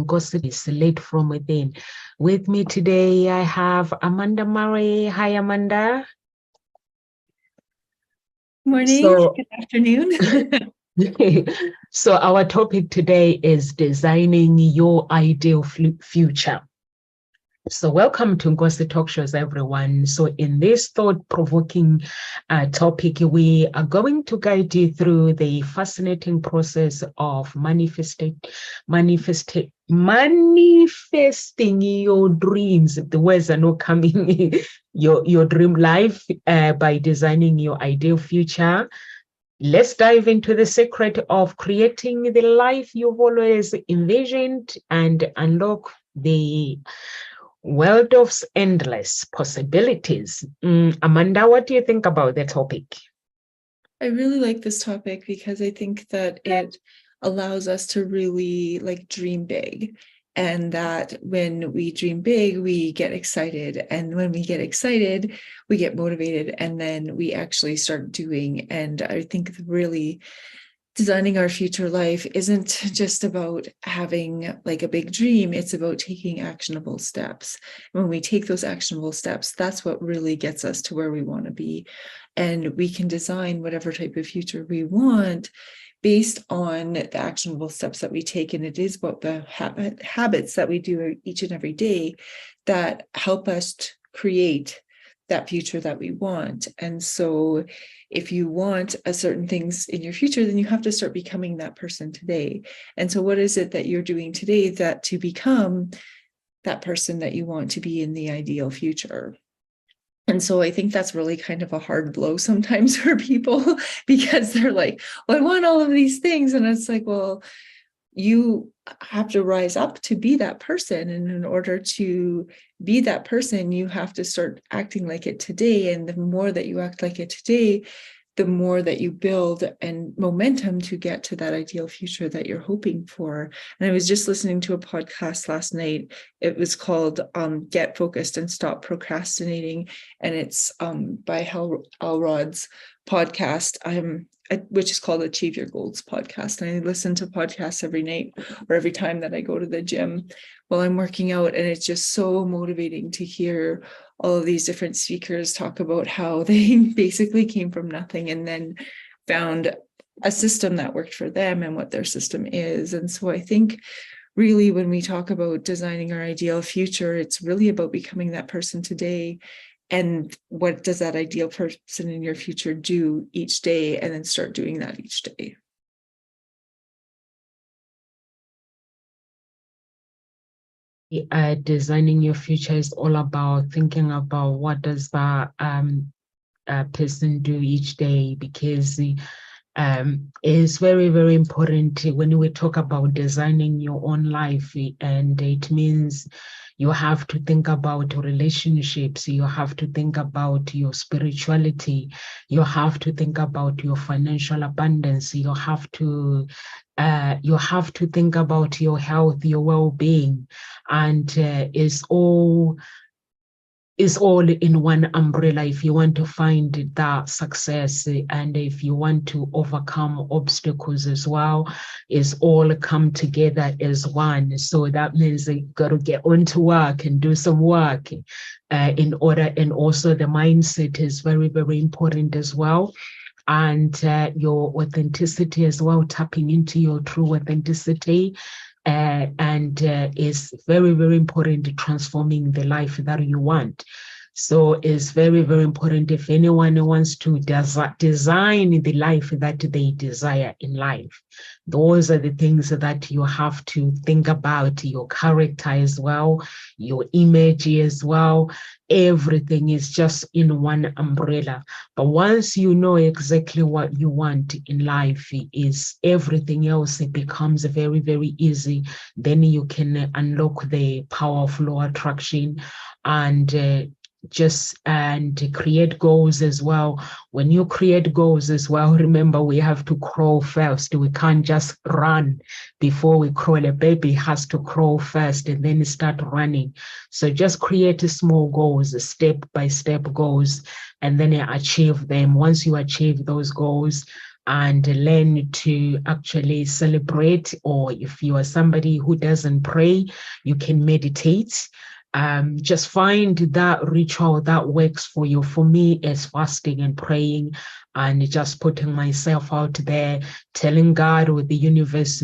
Gossip is led from within. With me today, I have Amanda Murray. Hi, Amanda. Morning, So, good afternoon. so our topic today is designing your ideal future. So welcome to Ngozi Talk Shows, everyone. So in this thought-provoking topic, we are going to guide you through the fascinating process of manifesting your dreams. The words are not coming. your dream life by designing your ideal future. Let's dive into the secret of creating the life you've always envisioned and unlock the world of endless possibilities. Amanda, what do you think about the topic? I really like this topic because I think that it allows us to really dream big. And that when we dream big, we get excited. And when we get excited, we get motivated. And then we actually start doing. And I think really designing our future life isn't just about having a big dream, it's about taking actionable steps. When we take those actionable steps, that's what really gets us to where we want to be. And we can design whatever type of future we want based on the actionable steps that we take. And it is about the habits that we do each and every day that help us create that future that we want. And so if you want a certain things in your future, then you have to start becoming that person today. And so what is it that you're doing today that to become that person that you want to be in the ideal future? And so I think that's really kind of a hard blow sometimes for people because they're like, well, I want all of these things. And it's like, well, you have to rise up to be that person. And in order to be that person, you have to start acting like it today. And the more that you act like it today, the more that you build and momentum to get to that ideal future that you're hoping for. And I was just listening to a podcast last night. It was called Get Focused and Stop Procrastinating. And it's by Hal Elrod's podcast, which is called Achieve Your Goals podcast. And I listen to podcasts every night or every time that I go to the gym while I'm working out. And it's just so motivating to hear all of these different speakers talk about how they basically came from nothing and then found a system that worked for them and what their system is. And so I think really when we talk about designing our ideal future, it's really about becoming that person today. And what does that ideal person in your future do each day, and then start doing that each day. Designing your future is all about thinking about what does that person do each day, because it's very, very important when we talk about designing your own life. And it means you have to think about relationships, you have to think about your spirituality, you have to think about your financial abundance, you have to think about your health, your well-being, and it's all in one umbrella. If you want to find that success and if you want to overcome obstacles as well, it's all come together as one. So that means you got to get on to work and do some work in order. And also the mindset is very, very important as well. And your authenticity as well, tapping into your true authenticity. And is very, very important to transforming the life that you want. So it's very, very important if anyone wants to design the life that they desire in life. Those are the things that you have to think about, your character as well, your image as well. Everything is just in one umbrella. But once you know exactly what you want in life, is everything else, it becomes very, very easy. Then you can unlock the power of law attraction and create goals as well. When you create goals as well, remember we have to crawl first. We can't just run before we crawl. A baby has to crawl first and then start running. So just create small goals, step by step goals, and then achieve them. Once you achieve those goals, and learn to actually celebrate. Or if you are somebody who doesn't pray, you can meditate. Just find that ritual that works for you. For me, it's fasting and praying and just putting myself out there, telling God or the universe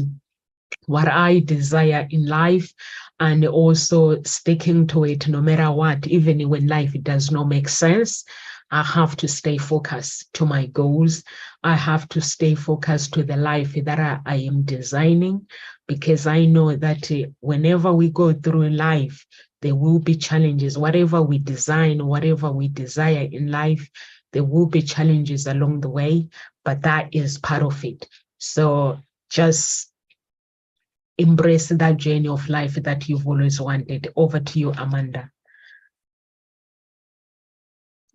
what I desire in life, and also sticking to it no matter what, even when life does not make sense. I have to stay focused to my goals. I have to stay focused to the life that I am designing, because I know that whenever we go through life, there will be challenges. Whatever we design, whatever we desire in life, there will be challenges along the way, but that is part of it. So just embrace that journey of life that you've always wanted. Over to you, Amanda.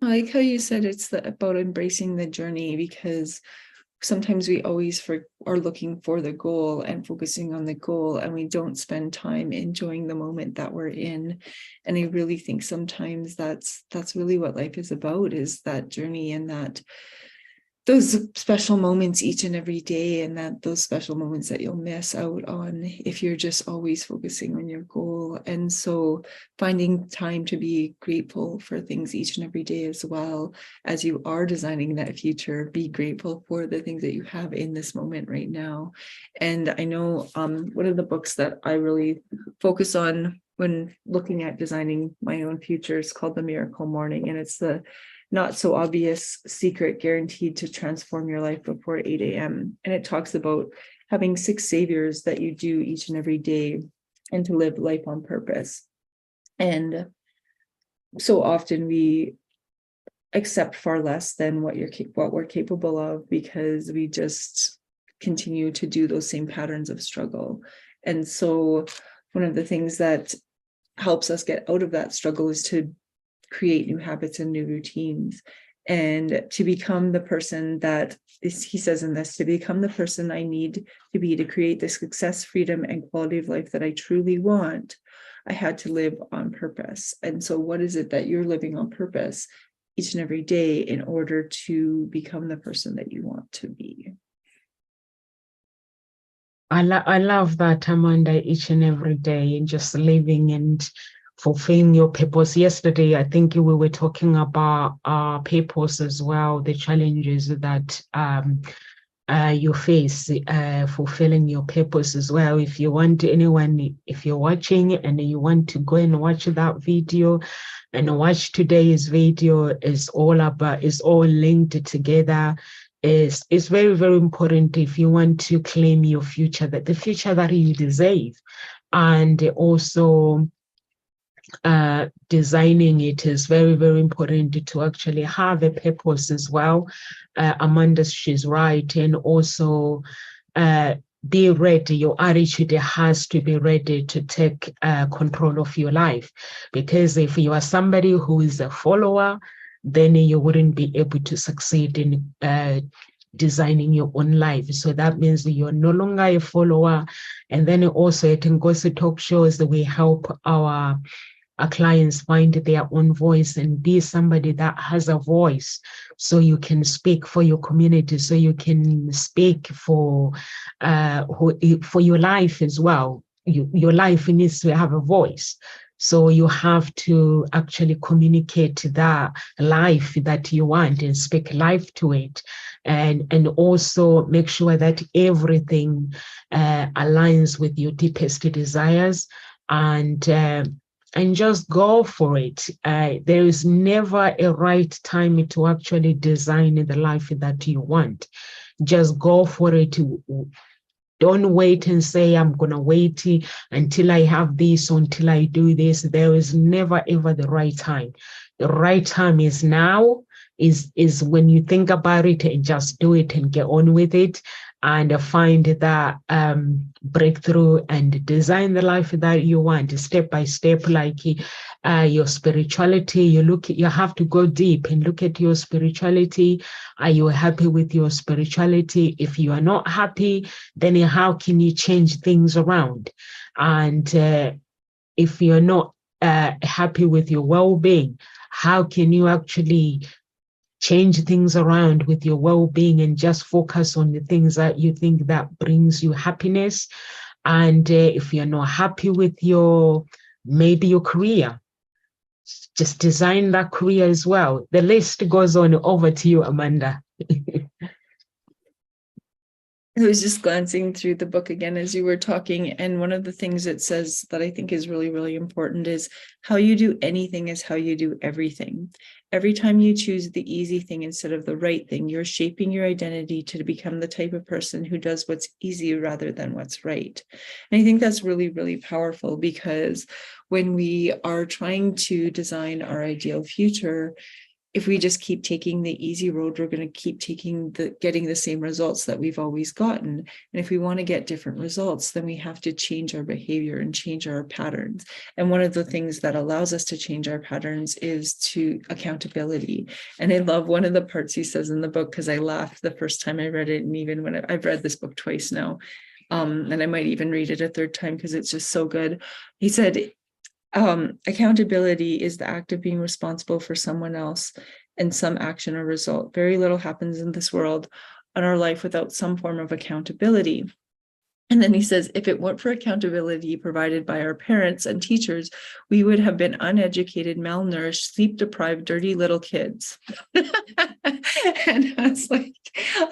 I like how you said it's about embracing the journey, because sometimes we always are looking for the goal and focusing on the goal, and we don't spend time enjoying the moment that we're in. And I really think sometimes that's really what life is about, is that journey, and that those special moments each and every day, and that those special moments that you'll miss out on if you're just always focusing on your goal. And so finding time to be grateful for things each and every day, as well as you are designing that future. Be grateful for the things that you have in this moment right now. And I know one of the books that I really focus on when looking at designing my own future is called The Miracle Morning, and it's the not so obvious secret guaranteed to transform your life before 8 a.m. And it talks about having 6 saviors that you do each and every day, and to live life on purpose. And so often we accept far less than what we're capable of, because we just continue to do those same patterns of struggle. And so one of the things that helps us get out of that struggle is to create new habits and new routines, and to become the person that is, he says in this, to become the person I need to be to create the success, freedom, and quality of life that I truly want, I had to live on purpose. And so what is it that you're living on purpose each and every day in order to become the person that you want to be? I love that, Amanda, each and every day, and just living and fulfilling your purpose. Yesterday, I think we were talking about purpose as well, the challenges that you face fulfilling your purpose as well. If you want anyone, if you're watching and you want to go and watch that video and watch today's video, is all linked together. It's very, very important if you want to claim your future, that the future that you deserve. And also designing it is very, very important to actually have a purpose as well. Amanda, she's right. And also be ready. Your attitude has to be ready to take control of your life. Because if you are somebody who is a follower, then you wouldn't be able to succeed in designing your own life. So that means you're no longer a follower. And then also at Ngozi Talk Shows, we help our clients find their own voice and be somebody that has a voice, so you can speak for your community, so you can speak for your life as well. Your life needs to have a voice. So you have to actually communicate that life that you want and speak life to it. And also make sure that everything aligns with your deepest desires, and just go for it. There is never a right time to actually design the life that you want. Just go for it. Don't wait and say, I'm going to wait until I have this, until I do this. There is never, ever the right time. The right time is now, is when you think about it and just do it and get on with it, and find that breakthrough and design the life that you want step by step. Like your spirituality, you have to go deep and look at your spirituality. Are you happy with your spirituality? If you are not happy, then how can you change things around? And if you're not happy with your well-being, how can you actually change things around with your well-being and just focus on the things that you think that brings you happiness. And if you're not happy with maybe your career, just design that career as well. The list goes on. Over to you, Amanda. I was just glancing through the book again as you were talking, and one of the things it says that I think is really, really important is how you do anything is how you do everything. Every time you choose the easy thing instead of the right thing, you're shaping your identity to become the type of person who does what's easy rather than what's right. And I think that's really, really powerful, because when we are trying to design our ideal future, if we just keep taking the easy road, we're going to keep getting the same results that we've always gotten. And if we want to get different results, then we have to change our behavior and change our patterns. And one of the things that allows us to change our patterns is to accountability. And I love one of the parts he says in the book, because I laughed the first time I read it, and even when I've read this book twice now, and I might even read it a third time because it's just so good. He said, accountability is the act of being responsible for someone else and some action or result. Very little happens in this world in our life without some form of accountability. And then he says, if it weren't for accountability provided by our parents and teachers, we would have been uneducated, malnourished, sleep-deprived, dirty little kids. And I was like,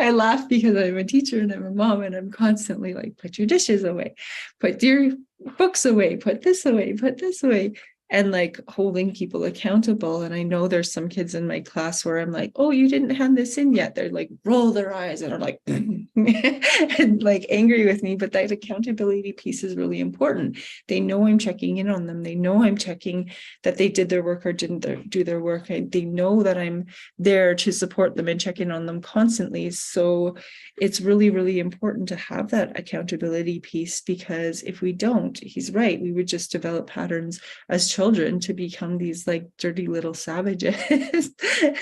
I laugh because I'm a teacher and I'm a mom, and I'm constantly like, put your dishes away, put your books away, put this away, put this away. And like holding people accountable. And I know there's some kids in my class where I'm like, oh, you didn't hand this in yet. They're like, roll their eyes and are like, and like angry with me. But that accountability piece is really important. They know I'm checking in on them. They know I'm checking that they did their work or didn't do their work. They know that I'm there to support them and check in on them constantly. So it's really, really important to have that accountability piece, because if we don't, he's right, we would just develop patterns as children to become these like dirty little savages.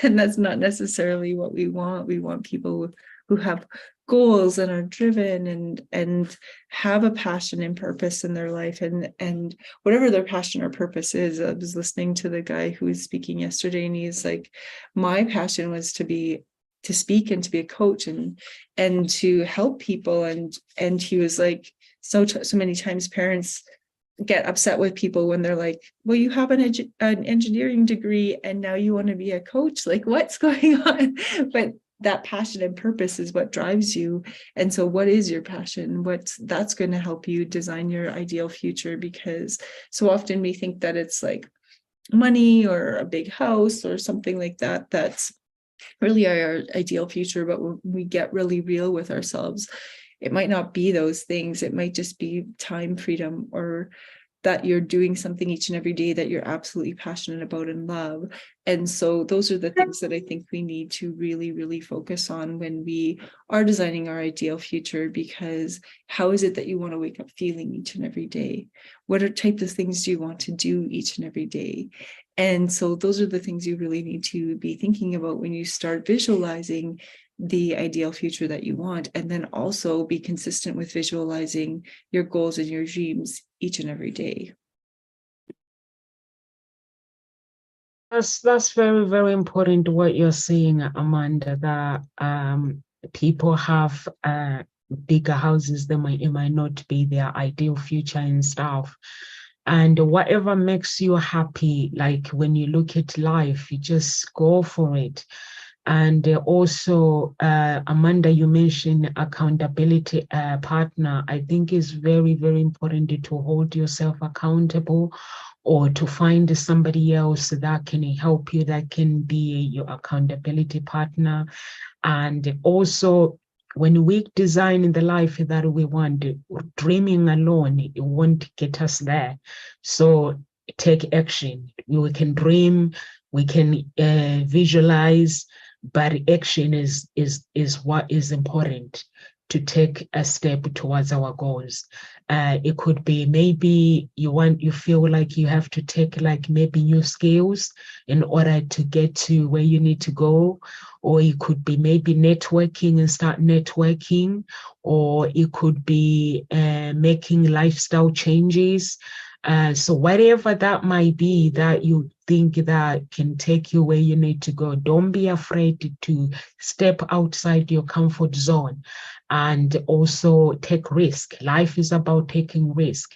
And that's not necessarily what we want. We want people who have goals and are driven and have a passion and purpose in their life, and whatever their passion or purpose is. I was listening to the guy who was speaking yesterday, and he's like, my passion was to speak and to be a coach and to help people, and he was like, so many times parents get upset with people when they're like, well, you have an engineering degree and now you want to be a coach, like what's going on? But that passion and purpose is what drives you. And so what is your passion? That's going to help you design your ideal future, because so often we think that it's like money or a big house or something like that that's really our ideal future. But when we get really real with ourselves, it might not be those things. It might just be time, freedom, or that you're doing something each and every day that you're absolutely passionate about and love. And so those are the things that I think we need to really, really focus on when we are designing our ideal future, because how is it that you want to wake up feeling each and every day? What type of things do you want to do each and every day? And so those are the things you really need to be thinking about when you start visualizing the ideal future that you want, and then also be consistent with visualizing your goals and your dreams each and every day. That's very, very important what you're saying, Amanda, that people have bigger houses than it might not be their ideal future and stuff. And whatever makes you happy, like when you look at life, you just go for it. And also, Amanda, you mentioned accountability partner. I think is very, very important to hold yourself accountable, or to find somebody else that can help you, that can be your accountability partner. And also, when we design the life that we want, dreaming alone, it won't get us there. So take action. We can dream, we can visualize, but action is what is important to take a step towards our goals. It could be maybe you feel like you have to take like maybe new skills in order to get to where you need to go, or it could be maybe networking and start networking, or it could be making lifestyle changes. So whatever that might be that you think that can take you where you need to go, don't be afraid to step outside your comfort zone and also take risk. Life is about taking risk.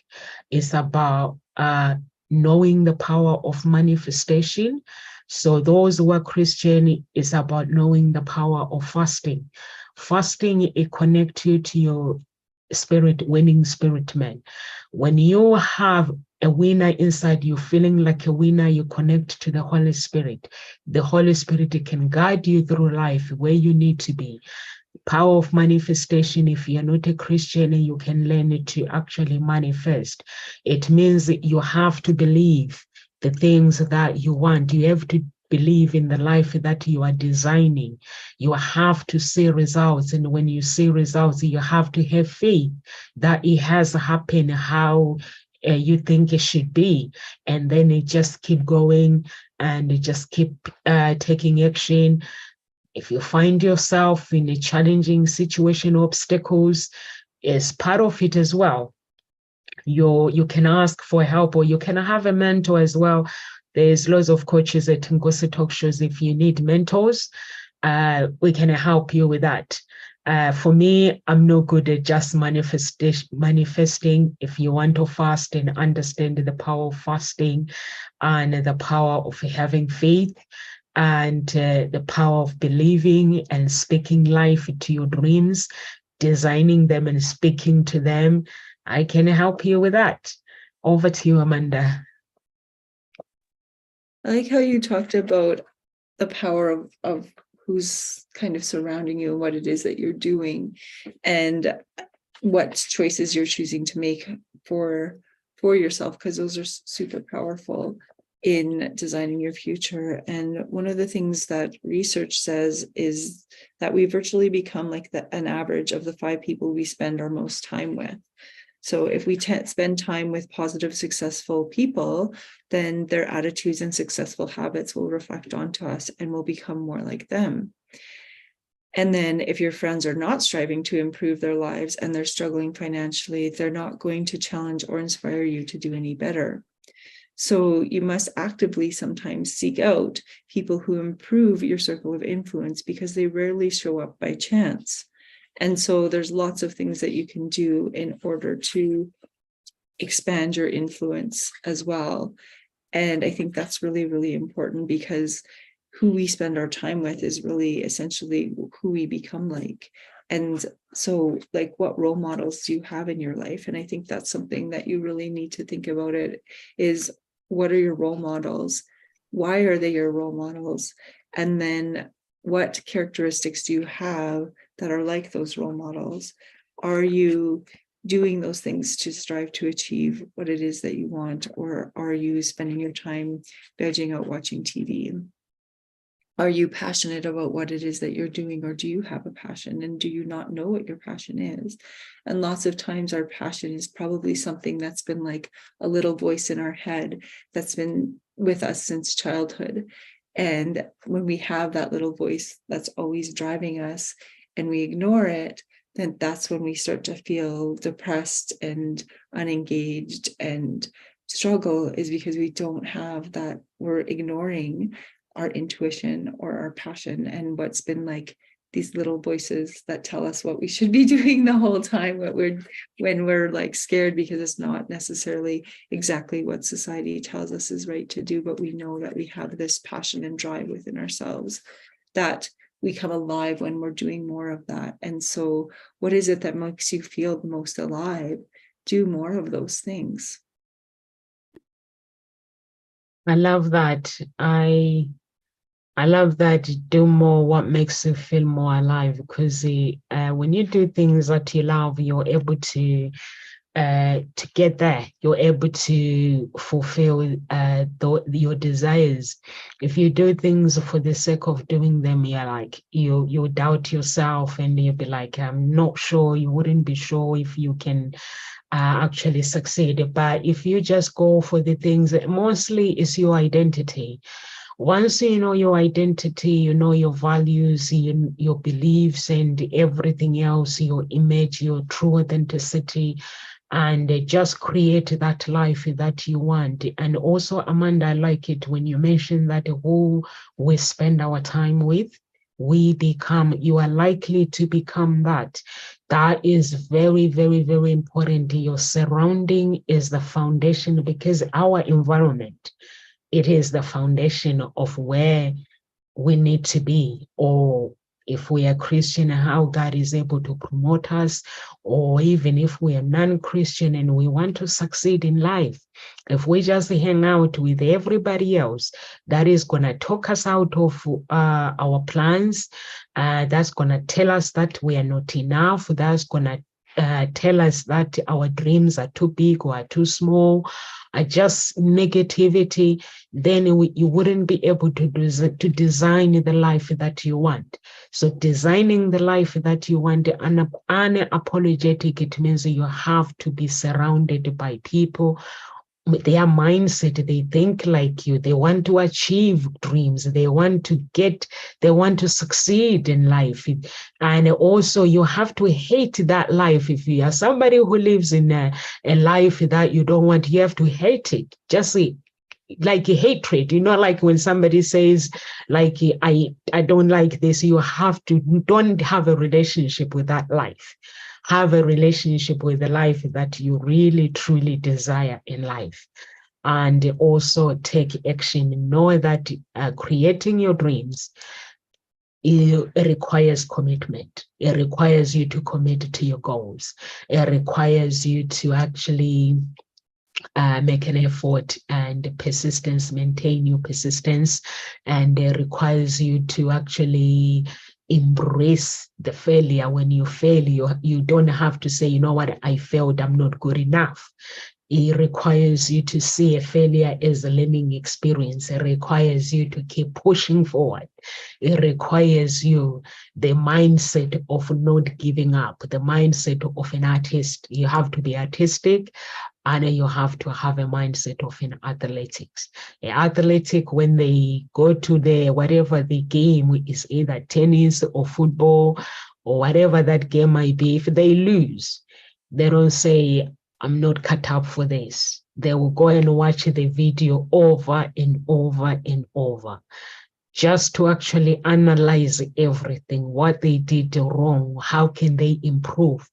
It's about knowing the power of manifestation. So those who are Christian, it's about knowing the power of fasting. Fasting, it connects you to your winning spirit man. When you have a winner inside you, feeling like a winner, you connect to the Holy Spirit. The Holy Spirit can guide you through life where you need to be. Power of manifestation, if you're not a Christian, you can learn it to actually manifest. It means that you have to believe the things that you want. You have to believe in the life that you are designing. You have to see results. And when you see results, you have to have faith that it has happened how you think it should be. And then it just keep going and it just keep taking action. If you find yourself in a challenging situation, obstacles is part of it as well. You can ask for help, or you can have a mentor as well. There's lots of coaches at Ngosi Talk Shows. If you need mentors, we can help you with that. For me, I'm no good at just manifesting. If you want to fast and understand the power of fasting and the power of having faith, and the power of believing and speaking life to your dreams, designing them and speaking to them, I can help you with that. Over to you, Amanda. I like how you talked about the power of who's kind of surrounding you and what it is that you're doing and what choices you're choosing to make for yourself, because those are super powerful in designing your future. And one of the things that research says is that we virtually become like an average of the 5 people we spend our most time with. So if we spend time with positive, successful people, then their attitudes and successful habits will reflect onto us and we'll become more like them. And then if your friends are not striving to improve their lives and they're struggling financially, they're not going to challenge or inspire you to do any better. So you must actively sometimes seek out people who improve your circle of influence, because they rarely show up by chance. And so there's lots of things that you can do in order to expand your influence as well. And I think that's really, really important, because who we spend our time with is really essentially who we become like. And so, like, what role models do you have in your life? And I think that's something that you really need to think about. It is, what are your role models? Why are they your role models? And then what characteristics do you have that are like those role models? Are you doing those things to strive to achieve what it is that you want? Or are you spending your time vegging out watching TV? Are you passionate about what it is that you're doing, or do you have a passion, and do you not know what your passion is? And lots of times our passion is probably something that's been like a little voice in our head that's been with us since childhood. And when we have that little voice that's always driving us and we ignore it, then that's when we start to feel depressed and unengaged and struggle, is because we don't have that. We're ignoring our intuition or our passion and what's been like these little voices that tell us what we should be doing the whole time, when we're like scared because it's not necessarily exactly what society tells us is right to do, but we know that we have this passion and drive within ourselves, that we come alive when we're doing more of that. And so what is it that makes you feel most alive? Do more of those things. I love that. I love that. Do more what makes you feel more alive, because when you do things that you love, you're able to get there. You're able to fulfill your desires. If you do things for the sake of doing them, you're like, you doubt yourself, and you'll be like, I'm not sure. You wouldn't be sure if you can actually succeed. But if you just go for the things, mostly it's your identity. Once you know your identity, you know your values, your beliefs, and everything else, your image, your true authenticity, and just create that life that you want. And also, Amanda, I like it when you mention that who we spend our time with, we become, you are likely to become that. That is very, very, very important. Your surrounding is the foundation, because our environment, it is the foundation of where we need to be, or if we are Christian, how God is able to promote us, or even if we are non-Christian and we want to succeed in life. If we just hang out with everybody else, that is going to talk us out of our plans. That's going to tell us that we are not enough. That's going to tell us that our dreams are too big or are too small, are just negativity, then you wouldn't be able to design the life that you want. So designing the life that you want, unapologetic, it means you have to be surrounded by people with their mindset. They think like you, they want to achieve dreams, they want to succeed in life. And also you have to hate that life. If you are somebody who lives in a life that you don't want, you have to hate it. Just like a hatred, like when somebody says like, I don't like this, you have to, don't have a relationship with that life. Have a relationship with the life that you really truly desire in life. And also take action. Know that creating your dreams, it requires commitment. It requires you to commit to your goals. It requires you to actually make an effort and persistence, maintain your persistence, and it requires you to actually embrace the failure. When you fail, you don't have to say, you know what, I failed, I'm not good enough. It requires you to see a failure as a learning experience. It requires you to keep pushing forward. It requires you the mindset of not giving up, the mindset of an artist. You have to be artistic, and you have to have a mindset of an athletics. An athletic, when they go to the whatever the game is, either tennis or football or whatever that game might be, if they lose, they don't say, I'm not cut up for this. They will go and watch the video over and over and over, just to actually analyze everything, what they did wrong, how can they improve.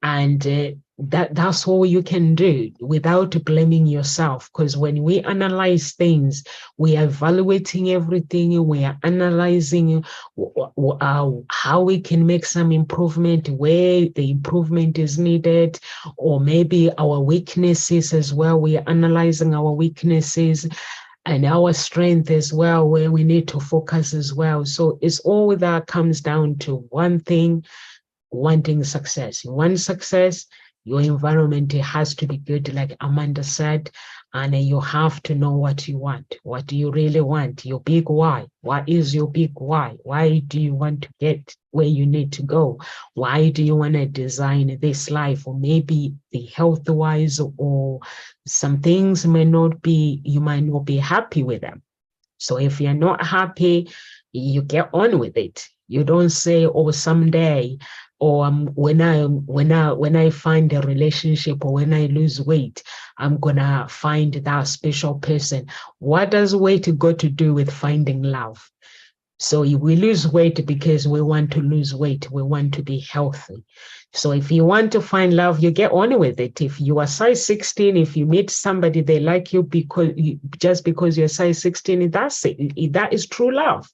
And that's all you can do without blaming yourself. Because when we analyze things, we are evaluating everything, we are analyzing how we can make some improvement, where the improvement is needed, or maybe our weaknesses as well. We are analyzing our weaknesses and our strength as well, where we need to focus as well. So it's all that comes down to one thing: wanting success. You want success, your environment has to be good, like Amanda said, and you have to know what you want. What do you really want? Your big why. What is your big why? Why do you want to get where you need to go? Why do you want to design this life? Or maybe the health wise, or some things you might not be happy with them. So if you're not happy, you get on with it. You don't say, "Oh, someday," or when I find a relationship, or when I lose weight, I'm gonna find that special person. What does weight got to do with finding love? So we lose weight because we want to lose weight. We want to be healthy. So if you want to find love, you get on with it. If you are size 16, if you meet somebody, they like you just because you're size 16, that's it. That is true love.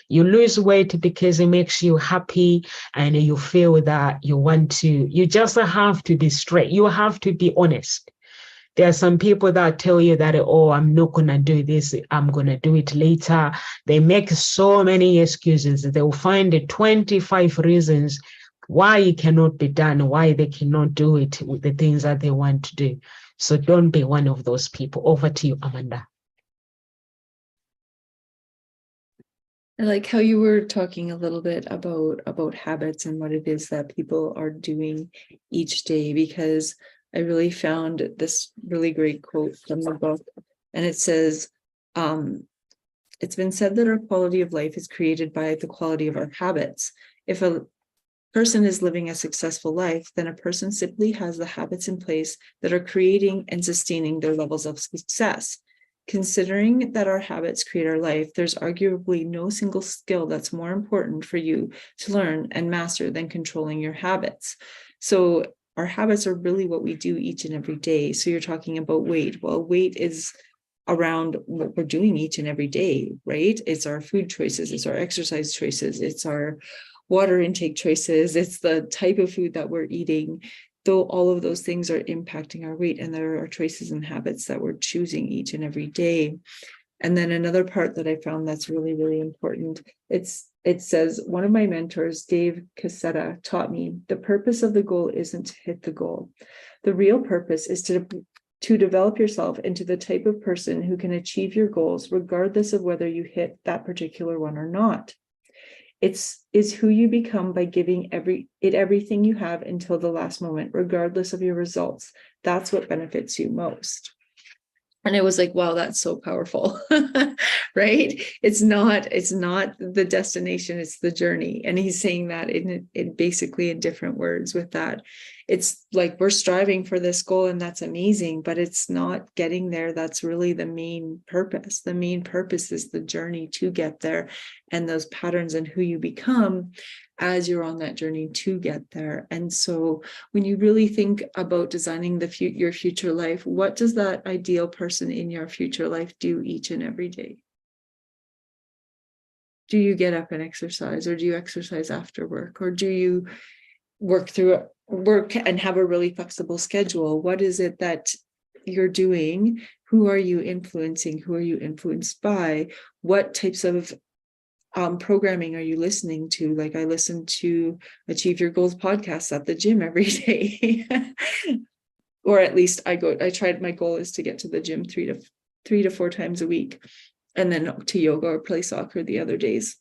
You lose weight because it makes you happy, and you feel that you just have to be straight. You have to be honest. There are some people that tell you that, oh, I'm not going to do this, I'm going to do it later. They make so many excuses. They will find 25 reasons why it cannot be done, why they cannot do it with the things that they want to do. So don't be one of those people. Over to you, Amanda. I like how you were talking a little bit about habits and what it is that people are doing each day, because I really found this really great quote from the book, and it says, it's been said that our quality of life is created by the quality of our habits. If person is living a successful life, then a person simply has the habits in place that are creating and sustaining their levels of success. Considering that our habits create our life, there's arguably no single skill that's more important for you to learn and master than controlling your habits. So our habits are really what we do each and every day. So you're talking about weight. Well, weight is around what we're doing each and every day, right? It's our food choices, it's our exercise choices, it's our water intake choices, it's the type of food that we're eating. Though all of those things are impacting our weight, and there are choices and habits that we're choosing each and every day. And then another part that I found that's really, really important, it says, one of my mentors, Dave Cassetta, taught me the purpose of the goal isn't to hit the goal. The real purpose is to develop yourself into the type of person who can achieve your goals, regardless of whether you hit that particular one or not. Is who you become by giving everything you have until the last moment, regardless of your results. That's what benefits you most. And it was like, wow, that's so powerful, right? It's not the destination, it's the journey. And he's saying that in basically in different words with that. It's like we're striving for this goal, and that's amazing, but it's not getting there. That's really the main purpose. The main purpose is the journey to get there, and those patterns and who you become as you're on that journey to get there. And so when you really think about designing your future life, what does that ideal person in your future life do each and every day? Do you get up and exercise, or do you exercise after work, or do you work and have a really flexible schedule? What is it that you're doing? Who are you influencing? Who are you influenced by? What types of programming are you listening to? Like, I listen to Achieve Your Goals podcast at the gym every day. Or at least my goal is to get to the gym 3 to 4 times a week, and then to yoga or play soccer the other days,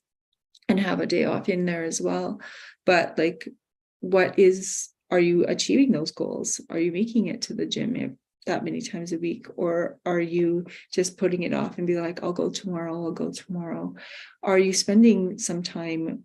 and have a day off in there as well. But like, are you achieving those goals? Are you making it to the gym that many times a week? Or are you just putting it off and be like, I'll go tomorrow. Are you spending some time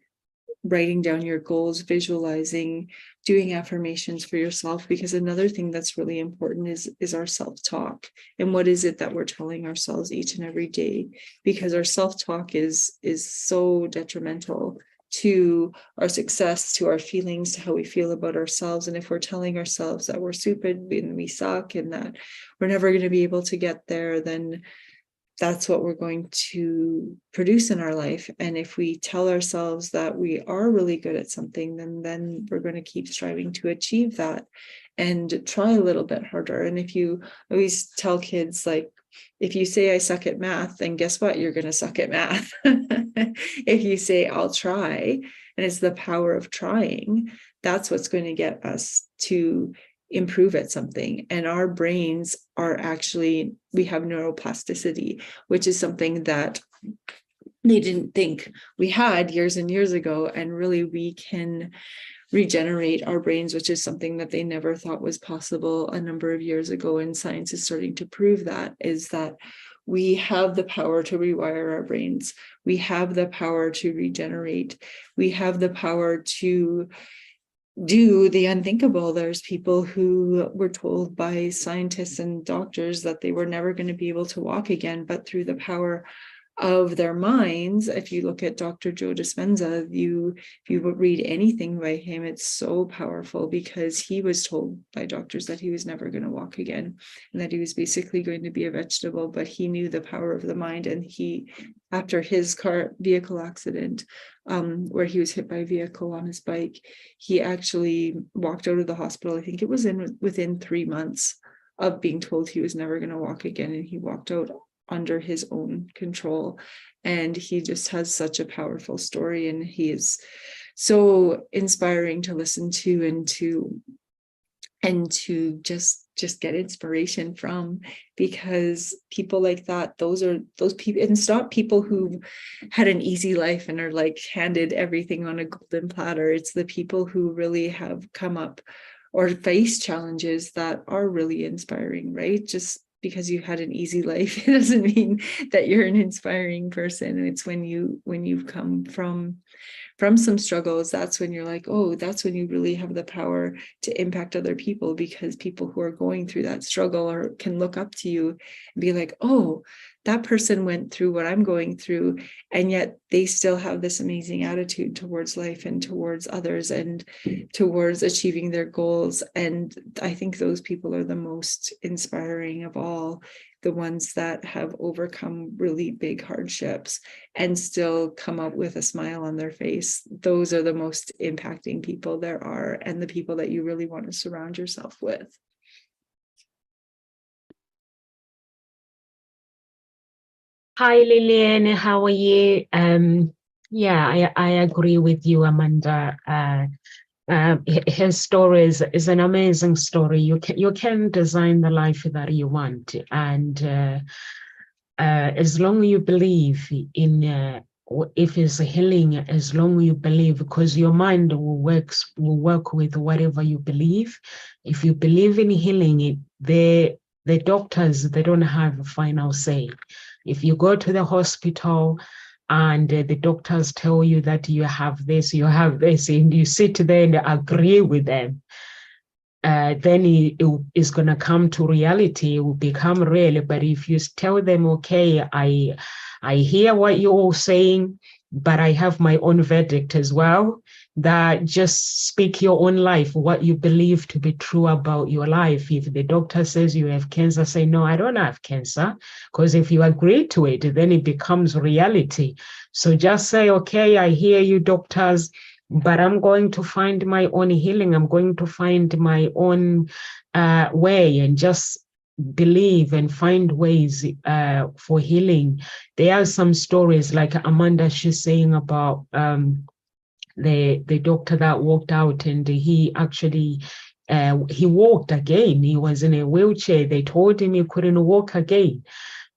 writing down your goals, visualizing, doing affirmations for yourself? Because another thing that's really important is our self-talk. And what is it that we're telling ourselves each and every day? Because our self-talk is so detrimental to our success, to our feelings, to how we feel about ourselves. And if we're telling ourselves that we're stupid and we suck and that we're never going to be able to get there, then that's what we're going to produce in our life. And if we tell ourselves that we are really good at something, then we're going to keep striving to achieve that and try a little bit harder. And if you always tell kids, like, if you say I suck at math, then guess what? You're going to suck at math. If you say I'll try, and it's the power of trying, that's what's going to get us to improve at something. And our brains are actually, we have neuroplasticity, which is something that they didn't think we had years and years ago. And really, we can regenerate our brains, which is something that they never thought was possible a number of years ago. And science is starting to prove that we have the power to rewire our brains. We have the power to regenerate. We have the power to do the unthinkable. There's people who were told by scientists and doctors that they were never going to be able to walk again, but through the power of their minds. If you look at Dr. Joe Dispenza, if you read anything by him, it's so powerful, because he was told by doctors that he was never going to walk again, and that he was basically going to be a vegetable. But he knew the power of the mind, and he, after his vehicle accident, where he was hit by a vehicle on his bike, he actually walked out of the hospital. I think it was within 3 months of being told he was never going to walk again, and he walked out under his own control. And he just has such a powerful story, and he is so inspiring to listen to, and to just get inspiration from, because people like that, those people, and it's not people who had an easy life and are like handed everything on a golden platter. It's the people who really have come up or faced challenges that are really inspiring, right? Just because you had an easy life, it doesn't mean that you're an inspiring person. And it's when you've come from from some struggles, that's when you're like, oh, that's when you really have the power to impact other people, because people who are going through that struggle or can look up to you and be like, oh, that person went through what I'm going through, and yet they still have this amazing attitude towards life and towards others and towards achieving their goals. And I think those people are the most inspiring of all, the ones that have overcome really big hardships and still come up with a smile on their face. Those are the most impacting people there are, and the people that you really want to surround yourself with. Hi, Lillian. How are you? Yeah, I agree with you, Amanda. His story is an amazing story. You can design the life that you want, and as long as you believe in if it's healing, as long as you believe, because your mind will work with whatever you believe. If you believe in healing, the doctors, they don't have a final say. If you go to the hospital and the doctors tell you that you have this, and you sit there and agree with them, then it is going to come to reality. It will become real. But if you tell them, okay, I hear what you're all saying, but I have my own verdict as well, that just speak your own life, what you believe to be true about your life. If the doctor says you have cancer, say, no, I don't have cancer. Because if you agree to it, then it becomes reality. So just say, okay, I hear you, doctors, but I'm going to find my own healing. I'm going to find my own way, and just believe and find ways for healing. There are some stories like Amanda, she's saying about the doctor that walked out, and he actually he walked again. He was in a wheelchair. They told him he couldn't walk again.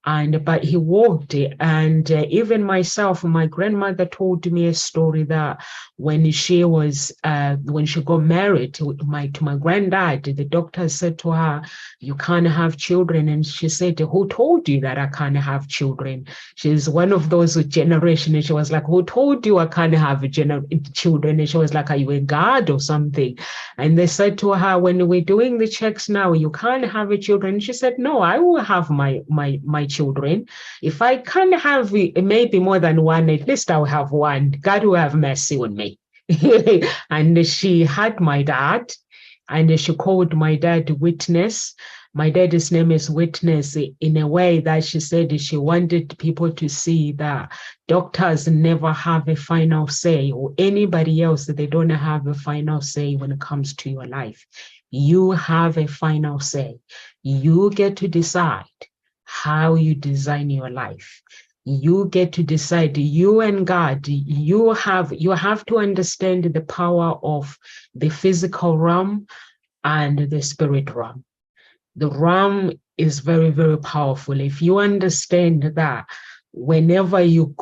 But he walked. And even myself, my grandmother told me a story that when she got married to my granddad, the doctor said to her, you can't have children. And she said, who told you that I can't have children? She's one of those generation. And she was like, who told you I can't have children? And she was like, are you a god or something? And they said to her, when we're doing the checks now, you can't have a children. And she said, no, I will have my children. If I can have maybe more than one, at least I'll have one. God will have mercy on me. And she had my dad, and she called my dad Witness. My dad's name is Witness, in a way that she said she wanted people to see that doctors never have a final say, or anybody else, that they don't have a final say when it comes to your life. You have a final say. You get to decide how you design your life. You get to decide, you and God, you have to understand the power of the physical realm and the spirit realm. The realm is very, very powerful. If you understand that, whenever you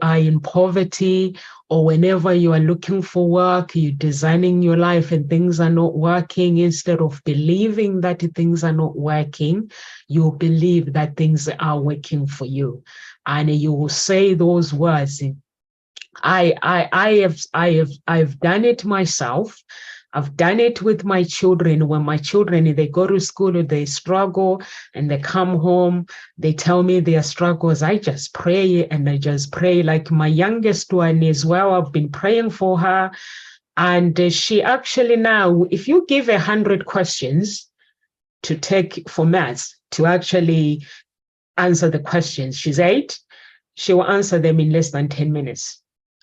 are in poverty, or whenever you are looking for work, you're designing your life and things are not working, instead of believing that things are not working, you believe that things are working for you. And you will say those words. I've done it myself. I've done it with my children. When my children, they go to school, they struggle, and they come home, they tell me their struggles. I just pray, and I just pray. Like my youngest one as well, I've been praying for her. And she actually now, if you give 100 questions to take for maths, to actually answer the questions, she's 8, she will answer them in less than 10 minutes.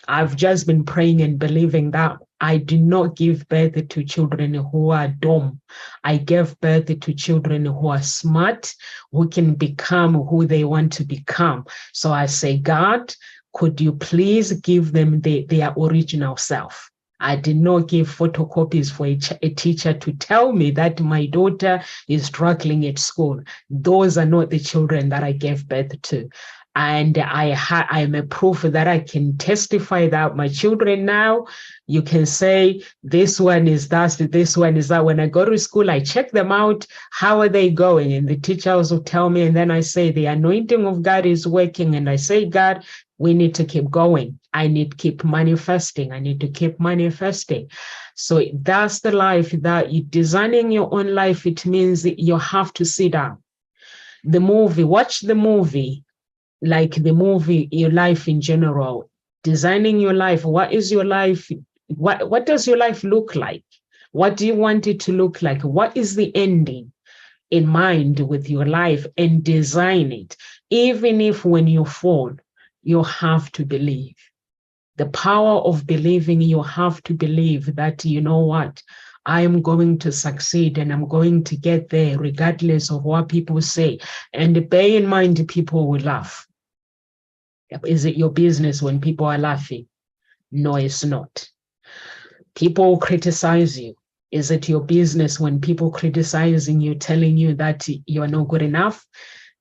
I've just been praying and believing that I did not give birth to children who are dumb. I gave birth to children who are smart, who can become who they want to become. So I say, God, could you please give them their original self? I did not give photocopies for a teacher to tell me that my daughter is struggling at school. Those are not the children that I gave birth to. And I'm a proof that I can testify that my children now, you can say, this one is that, this one is that. When I go to school, I check them out. How are they going? And the teachers will tell me, and then I say, the anointing of God is working. And I say, God, We need to keep going. I need to keep manifesting. I need to keep manifesting. So that's the life that you designing your own life. It means that you have to sit down. The movie, watch the movie, like the movie, your life in general, designing your life. What is your life? What does your life look like? What do you want it to look like? What is the ending in mind with your life, and design it? Even if when you fall, you have to believe. The power of believing, you have to believe that, you know what, I am going to succeed and I'm going to get there regardless of what people say. And bear in mind, people will laugh. Is it your business when people are laughing? No, it's not. People criticize you. Is it your business when people criticizing you, telling you that you are not good enough?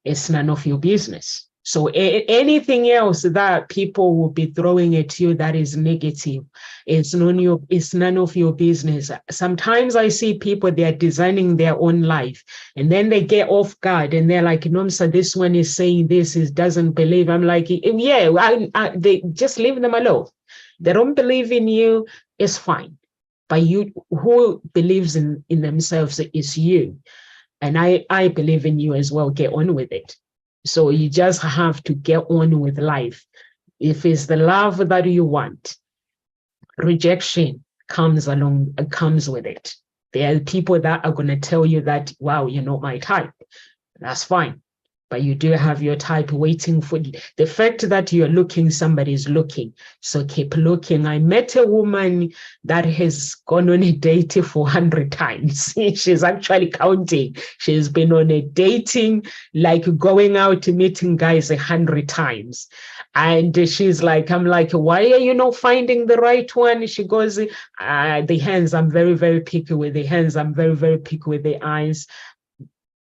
It's none of your business. So anything else that people will be throwing at you that is negative, it's none of your business. Sometimes I see people, they are designing their own life, and then they get off guard and they're like, no, sir, this one is saying this, is doesn't believe. I'm like, yeah, they just leave them alone. They don't believe in you, it's fine. But you, who believes in themselves, is you. And I believe in you as well. Get on with it. So you just have to get on with life. If it's the love that you want, rejection comes with it. There are people that are going to tell you that, wow, you're not my type. That's fine. But you do have your type waiting for you. The fact that you're looking, somebody's looking. So keep looking. I met a woman that has gone on a date 400 times. She's actually counting. She's been on a dating, like going out meeting guys 100 times. And she's like, I'm like, why are you not finding the right one? She goes, the hands, I'm very, very picky with the hands. I'm very, very picky with the eyes.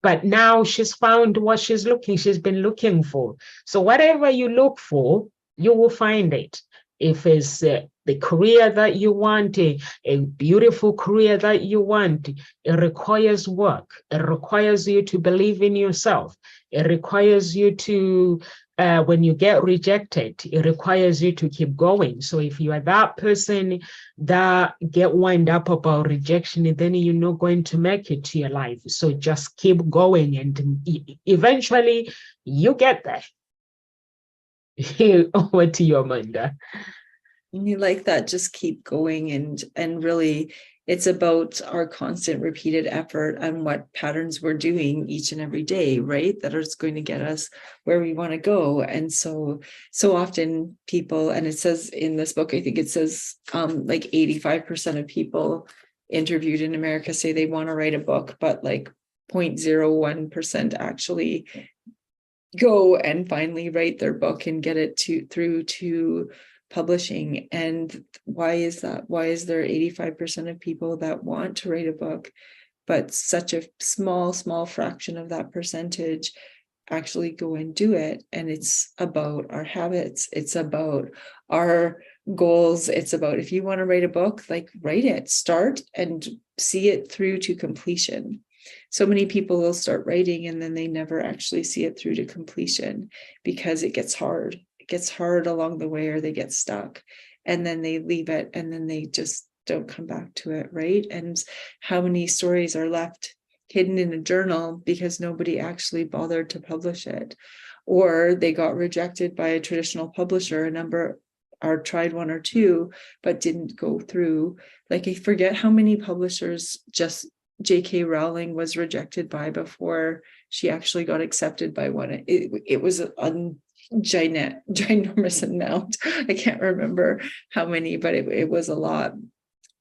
But now she's found what she's been looking for. So whatever you look for, you will find it. If it's the career that you want, a beautiful career that you want, it requires work. It requires you to believe in yourself. It requires you to, when you get rejected, it requires you to keep going. So if you are that person that get wound up about rejection, then you're not going to make it to your life. So just keep going, and eventually you get there. Over to you, Amanda. You like that, just keep going, and really it's about our constant repeated effort and what patterns we're doing each and every day, right? That is going to get us where we want to go. And so often people, and it says in this book, I think it says like 85% of people interviewed in America say they want to write a book, but like 0.01% actually go and finally write their book and get it through to publishing. And why is that? Why is there 85% of people that want to write a book, but such a small fraction of that percentage actually go and do it? And it's about our habits. It's about our goals. It's about, if you want to write a book, like write it, start and see it through to completion. So many people will start writing and then they never actually see it through to completion because it gets hard. It gets hard along the way, or they get stuck and then they leave it and then they just don't come back to it, right? And how many stories are left hidden in a journal because nobody actually bothered to publish it, or they got rejected by a traditional publisher, a number or tried one or two but didn't go through. Like, I forget how many publishers just J.K. Rowling was rejected by before she actually got accepted by one. It was a ginormous amount. I can't remember how many, but it was a lot.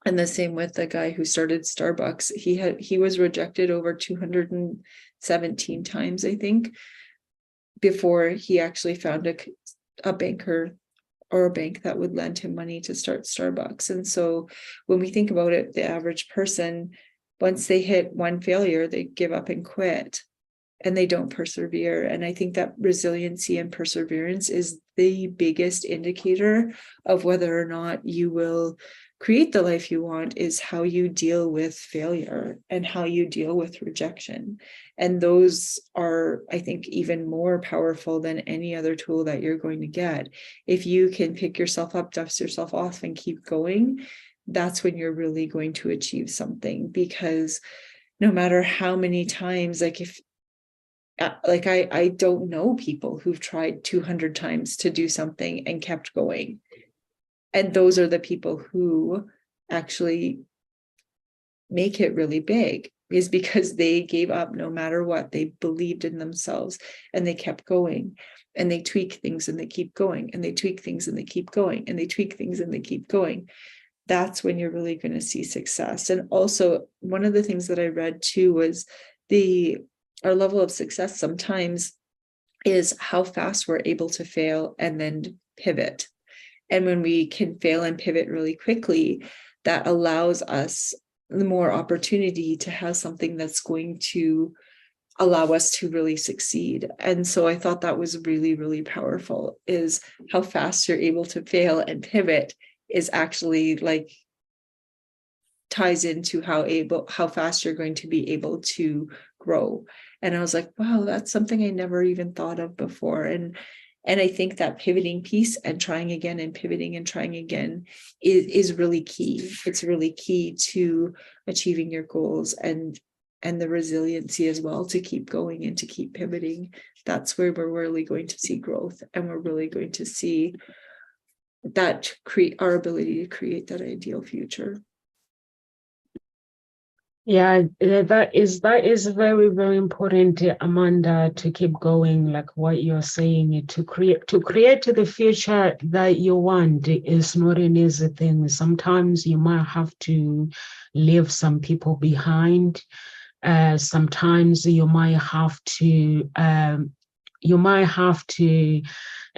And the same with the guy who started Starbucks. He was rejected over 217 times, I think, before he actually found a banker or a bank that would lend him money to start Starbucks. And so when we think about it, the average person, once they hit one failure, they give up and quit and they don't persevere. And I think that resiliency and perseverance is the biggest indicator of whether or not you will create the life you want is how you deal with failure and how you deal with rejection. And those are, I think, even more powerful than any other tool that you're going to get. If you can pick yourself up, dust yourself off, and keep going, that's when you're really going to achieve something. Because no matter how many times, like if like I don't know people who've tried 200 times to do something and kept going. And those are the people who actually make it really big, is because they gave up no matter what. They believed in themselves and they kept going, and they tweak things and they keep going, and they tweak things and they keep going, and they tweak things and they keep going. That's when you're really going to see success. And also, one of the things that I read too was our level of success sometimes is how fast we're able to fail and then pivot. And when we can fail and pivot really quickly, that allows us the more opportunity to have something that's going to allow us to really succeed. And so I thought that was really, really powerful, is how fast you're able to fail and pivot is actually like ties into how fast you're going to be able to grow. And I was like, wow, that's something I never even thought of before. And I think that pivoting piece and trying again and pivoting and trying again is really key. It's really key to achieving your goals, and the resiliency as well to keep going and to keep pivoting. That's where we're really going to see growth, and we're really going to see that our ability to create that ideal future. Yeah, that is very, very important, Amanda, to keep going, like what you're saying. To create the future that you want is not an easy thing. Sometimes you might have to leave some people behind. Sometimes you might have to,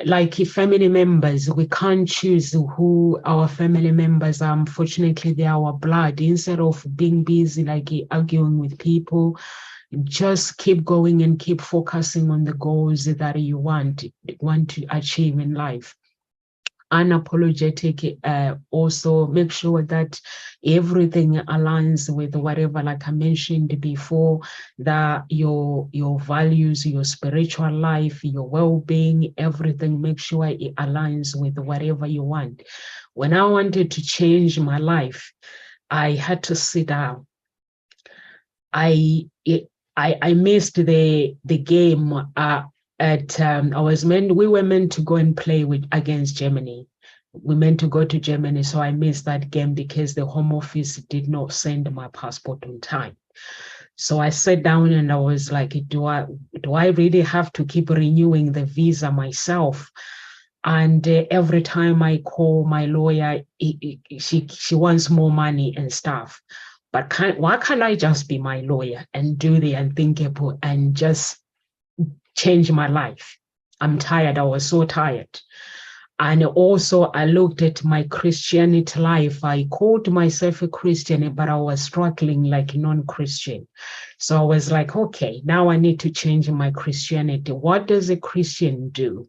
like family members, we can't choose who our family members are. Unfortunately, they're our blood. Instead of being busy, like arguing with people, just keep going and keep focusing on the goals that you want to achieve in life. Unapologetic, also make sure that everything aligns with whatever, like I mentioned before, that your values, your spiritual life, your well-being, everything, make sure it aligns with whatever you want. When I wanted to change my life, I had to sit down. I missed the game we were meant to go and play against Germany. We meant to go to Germany, so I missed that game because the Home Office did not send my passport on time. So I sat down and I was like, do I really have to keep renewing the visa myself? And every time I call my lawyer, she wants more money and stuff. But why can't I just be my lawyer and do the unthinkable and just change my life? I'm tired. I was so tired. And also I looked at my Christianity life. I called myself a Christian, but I was struggling like a non-Christian. So I was like, okay, now I need to change my Christianity. What does a Christian do?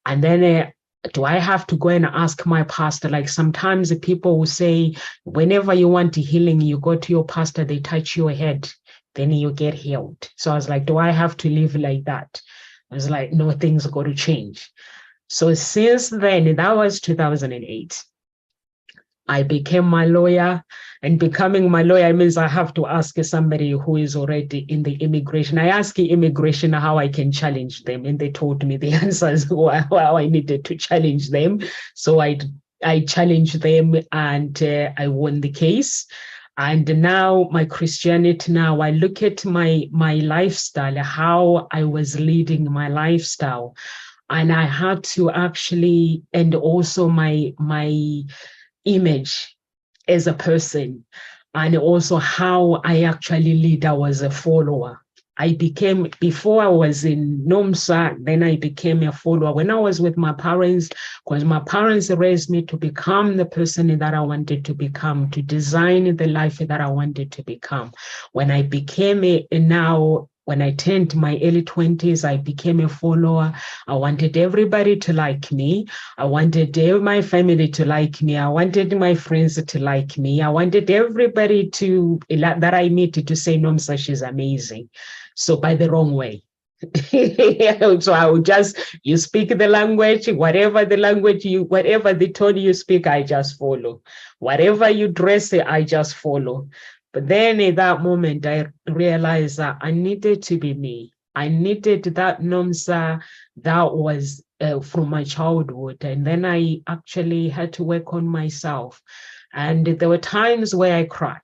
And then do I have to go and ask my pastor? Like sometimes people will say, whenever you want healing, you go to your pastor, they touch your head, then you get healed. So I was like, do I have to live like that? I was like, no, things got to change. So since then, that was 2008, I became my lawyer. And becoming my lawyer means I have to ask somebody who is already in the immigration. I asked immigration how I can challenge them, and they told me the answers how I needed to challenge them. So I challenged them, and I won the case. And now my Christianity, now I look at my lifestyle, how I was leading my lifestyle. And I had to actually, and also my image as a person, and also how I actually lead. I was a follower. Before I was in NOMSA, then I became a follower. When I was with my parents, because my parents raised me to become the person that I wanted to become, to design the life that I wanted to become. When I became now When I turned my early 20s, I became a follower. I wanted everybody to like me. I wanted my family to like me. I wanted my friends to like me. I wanted everybody that I meet to say, Nomsa, she's amazing. So by the wrong way. So I would you speak the language, whatever the tone you speak, I just follow. Whatever you dress, I just follow. But then at that moment, I realized that I needed to be me. I needed that Nomsa that was from my childhood. And then I actually had to work on myself. And there were times where I cried.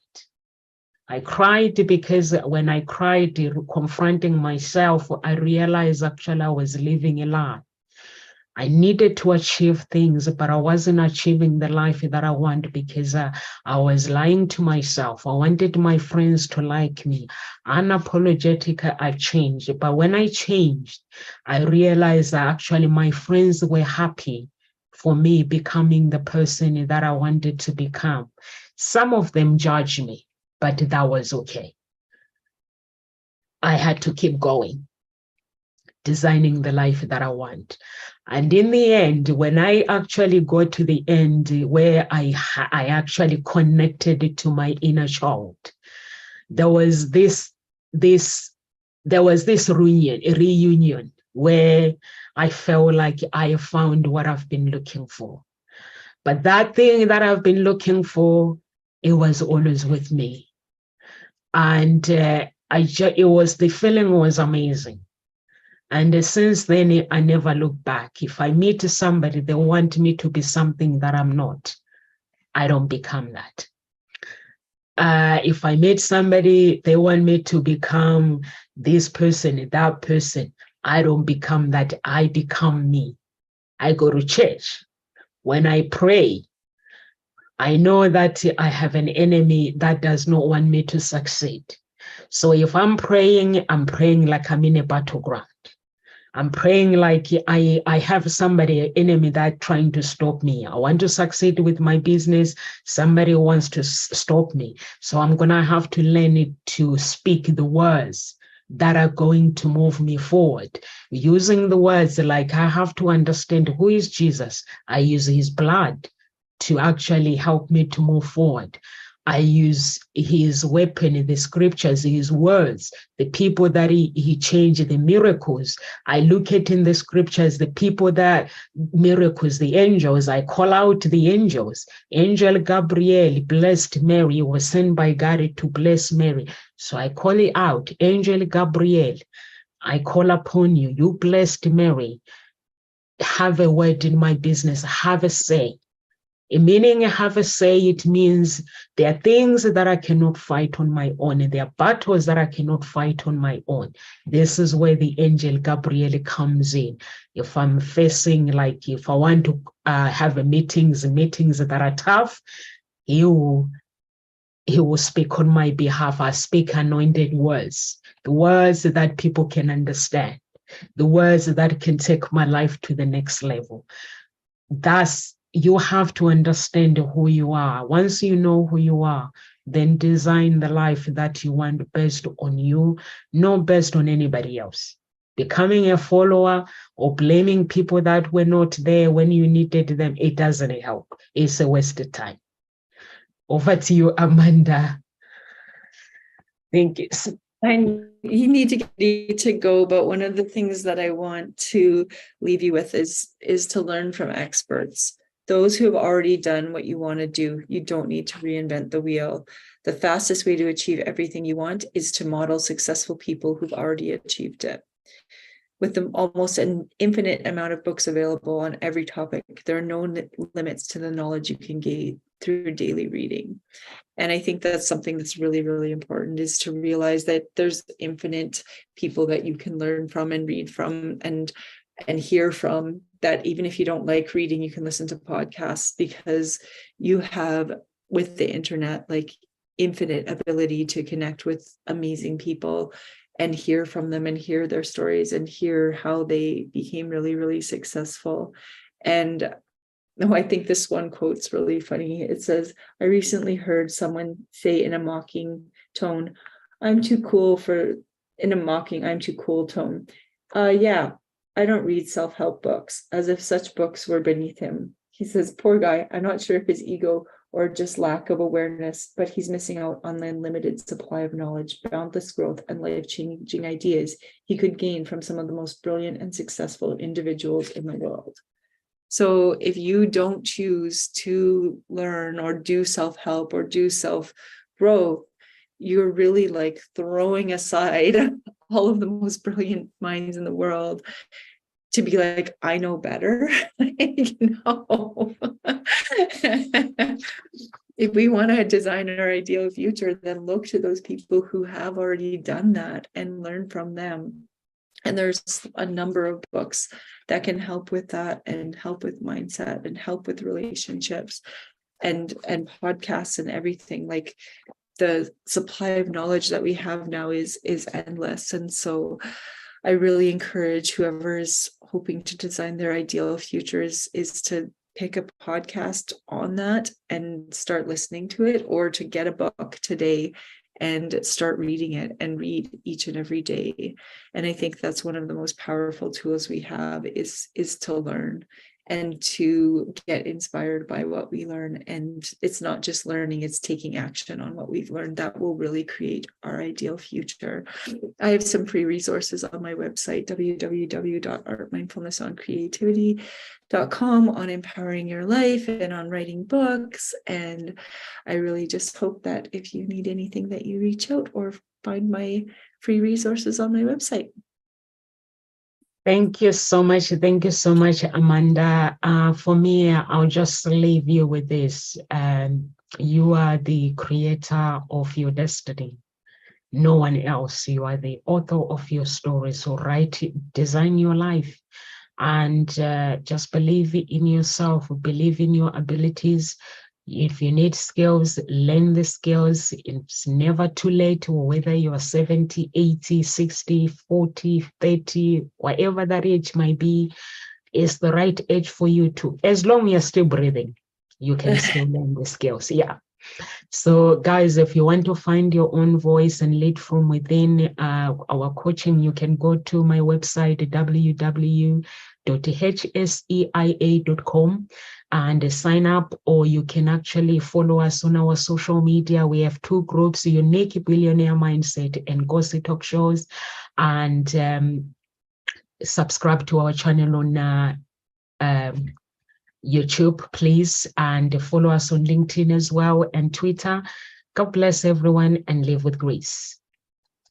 I cried because when I cried, confronting myself, I realized actually I was living a lie. I needed to achieve things, but I wasn't achieving the life that I want because I was lying to myself. I wanted my friends to like me. Unapologetic, I changed. But when I changed, I realized that actually my friends were happy for me becoming the person that I wanted to become. Some of them judged me, but that was okay. I had to keep going, designing the life that I want. And in the end, when I actually got to the end where I actually connected to my inner child, there was this reunion where I felt like I found what I've been looking for. But that thing that I've been looking for, it was always with me. And the feeling was amazing. And since then, I never look back. If I meet somebody, they want me to be something that I'm not, I don't become that. If I meet somebody, they want me to become this person, that person, I don't become that. I become me. I go to church. When I pray, I know that I have an enemy that does not want me to succeed. So if I'm praying like I'm in a battleground. I'm praying like I have somebody, an enemy that trying to stop me. I want to succeed with my business. Somebody wants to stop me. So I'm going to have to learn to speak the words that are going to move me forward. Using the words like I have to understand who is Jesus. I use his blood to actually help me to move forward. I use his weapon, the scriptures, his words, the people that he changed, the miracles. I look at in the scriptures, the people that miracles, the angels, I call out the angels. Angel Gabriel blessed Mary, was sent by God to bless Mary. So I call it out, Angel Gabriel, I call upon you, you blessed Mary. Have a word in my business, have a say. Meaning have a say, it means there are things that I cannot fight on my own, and there are battles that I cannot fight on my own. This is where the angel Gabriel comes in. If I'm facing, like if I want to have meetings that are tough, he will speak on my behalf. I speak anointed words, the words that people can understand, the words that can take my life to the next level. Thus, you have to understand who you are. Once you know who you are, then design the life that you want based on you, not based on anybody else. Becoming a follower or blaming people that were not there when you needed them, it doesn't help. It's a waste of time. Over to you, Amanda. Thank you. You need to go, but one of the things that I want to leave you with is to learn from experts. Those who have already done what you want to do. You don't need to reinvent the wheel. The fastest way to achieve everything you want is to model successful people who've already achieved it. With almost an infinite amount of books available on every topic, there are no limits to the knowledge you can gain through daily reading. And I think that's something that's really, really important, is to realize that there's infinite people that you can learn from and read from and hear from, that even if you don't like reading, you can listen to podcasts, because you have, with the internet, like infinite ability to connect with amazing people and hear from them and hear their stories and hear how they became really, really successful. And I think this one quote's really funny. It says, I recently heard someone say in a mocking tone, I'm too cool for in a mocking, I'm too cool tone. Yeah, I don't read self-help books, as if such books were beneath him. He says, poor guy, I'm not sure if his ego or just lack of awareness, but he's missing out on the unlimited supply of knowledge, boundless growth, and life-changing ideas he could gain from some of the most brilliant and successful individuals in the world. So if you don't choose to learn or do self-help or do self-growth, you're really like throwing aside all of the most brilliant minds in the world to be like, I know better. No. If we want to design our ideal future, then look to those people who have already done that and learn from them. And there's a number of books that can help with that and help with mindset and help with relationships and podcasts and everything. Like the supply of knowledge that we have now is endless. And so I really encourage whoever is hoping to design their ideal futures is to pick a podcast on that and start listening to it, or to get a book today and start reading it and read each and every day. And I think that's one of the most powerful tools we have is to learn and to get inspired by what we learn. And it's not just learning, it's taking action on what we've learned that will really create our ideal future. I have some free resources on my website, www.artmindfulnessoncreativity.com, on empowering your life and on writing books. And I really just hope that if you need anything, that you reach out or find my free resources on my website. Thank you so much. Thank you so much, Amanda. For me, I'll just leave you with this. You are the creator of your destiny. No one else. You are the author of your story. So write, design your life, and just believe in yourself, believe in your abilities. If you need skills, learn the skills. It's never too late, or whether you are 70, 80, 60, 40, 30, whatever that age might be, is the right age for you to, as long as you're still breathing, you can still learn the skills. Yeah. So guys, if you want to find your own voice and lead from within our coaching, you can go to my website, www.hseia.com, and sign up, or you can actually follow us on our social media. We have two groups, Unique Billionaire Mindset and Gossip Talk Shows, and subscribe to our channel on YouTube, please, and follow us on LinkedIn as well and Twitter. God bless everyone and live with grace.